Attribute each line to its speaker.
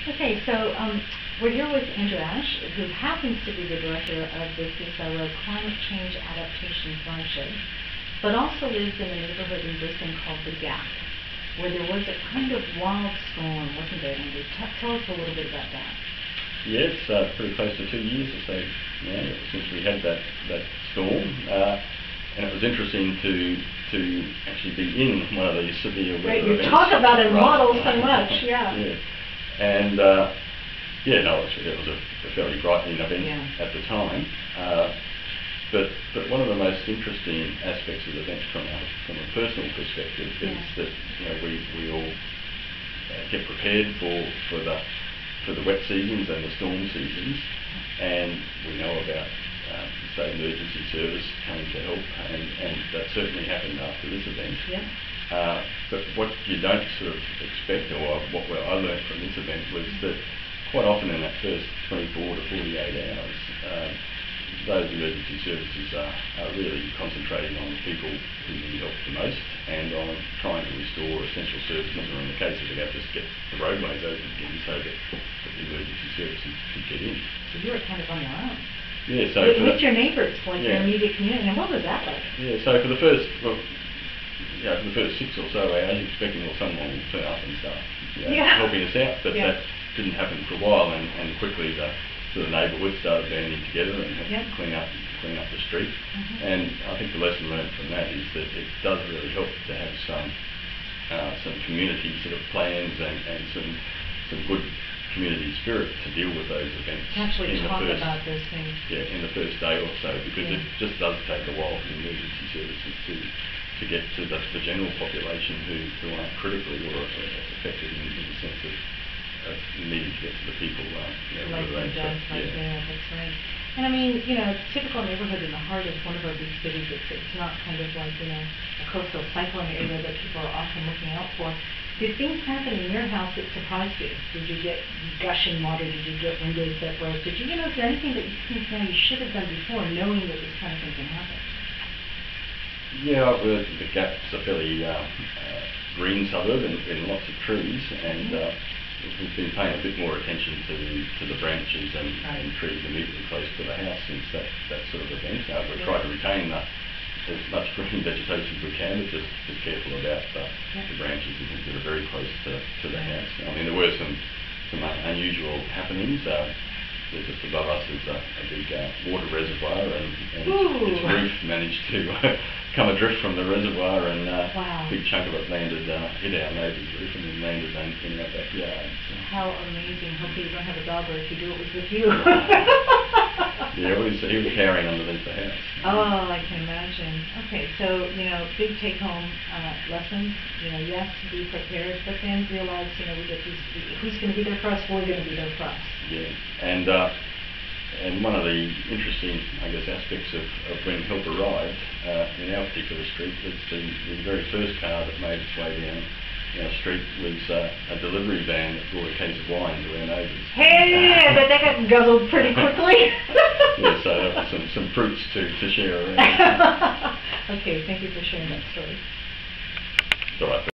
Speaker 1: Okay, so we're here with Andrew Ash, who happens to be the director of the CSIRO Climate Change Adaptation Flagship, but also lives in a neighborhood in Brisbane called The Gap, where there was a kind of wild storm, wasn't there, Andrew? Tell us a little bit about that.
Speaker 2: Yeah, it's pretty close to 2 years or so now since we had that storm, and it was interesting to actually be in one of these severe weather events.
Speaker 1: You talk about it models so much, yeah.
Speaker 2: Yeah, and it was a fairly frightening event at the time. But one of the most interesting aspects of the event from a personal perspective is that we all get prepared for the wet seasons and the storm seasons, and we know about the state emergency service coming to help, and that certainly happened after this event.
Speaker 1: Yeah.
Speaker 2: But what you don't sort of expect, or what I learned from this event, was that quite often in that first 24 to 48 hours, those emergency services are really concentrating on the people who need help the most and on trying to restore essential services, or in the case of the Gap, just get the roadways open again so that the emergency services could get in.
Speaker 1: So you were kind of on your own.
Speaker 2: Yeah, so
Speaker 1: with your neighbours, like your immediate community, and what was that like?
Speaker 2: Yeah, so for the first, for the first 6 or so hours, expecting someone will turn up and start helping us out, but that didn't happen for a while, and quickly the neighbourhood started banding together and had to clean up the street. And I think the lesson learned from that is that it does really help to have some community sort of plans and some good community spirit to deal with those events.
Speaker 1: To actually talk about those things.
Speaker 2: Yeah, in the first day or so, because it just does take a while for the emergency services to get to the general population who aren't critically or affected in the sense of needing to get to the people.
Speaker 1: Like you guys right there, that's right. And I mean, typical neighborhood in the heart of one of our big cities, it's not kind of like, a coastal cyclone area that people are often looking out for. Did things happen in your house that surprised you? Did you get gushing water? Did you get windows that broke? Is there anything that you think now you should have done before, knowing that this kind of thing can happen?
Speaker 2: Yeah, the Gap's a fairly green suburb and lots of trees, and we've been paying a bit more attention to the branches and trees immediately close to the house since that sort of event. We've tried to retain as much green vegetation as we can, but just careful about the branches and things that are very close to the house. I mean, there were some unusual happenings. Just above us is a big water reservoir, and its roof managed to come adrift from the reservoir, and a big chunk of it hit our neighbour's roof and then landed in our backyard. So.
Speaker 1: How amazing. Hopefully you don't have a dog, or if you do, it was with you.
Speaker 2: Yeah, he was cowering underneath the house.
Speaker 1: Oh, I can imagine. Okay, so, big take-home lessons. Yes, be prepared, but then realize, we get who's going to be there for us, we're going to be there for us.
Speaker 2: Yeah, and one of the interesting, aspects of when help arrived in our particular street was the very first car that made its way down our street was a delivery van that brought a case of wine to our neighbours.
Speaker 1: Hey, but that got guzzled pretty quickly.
Speaker 2: Yeah, so that was some fruits to share around.
Speaker 1: Okay, thank you for sharing that story.
Speaker 2: It's all right.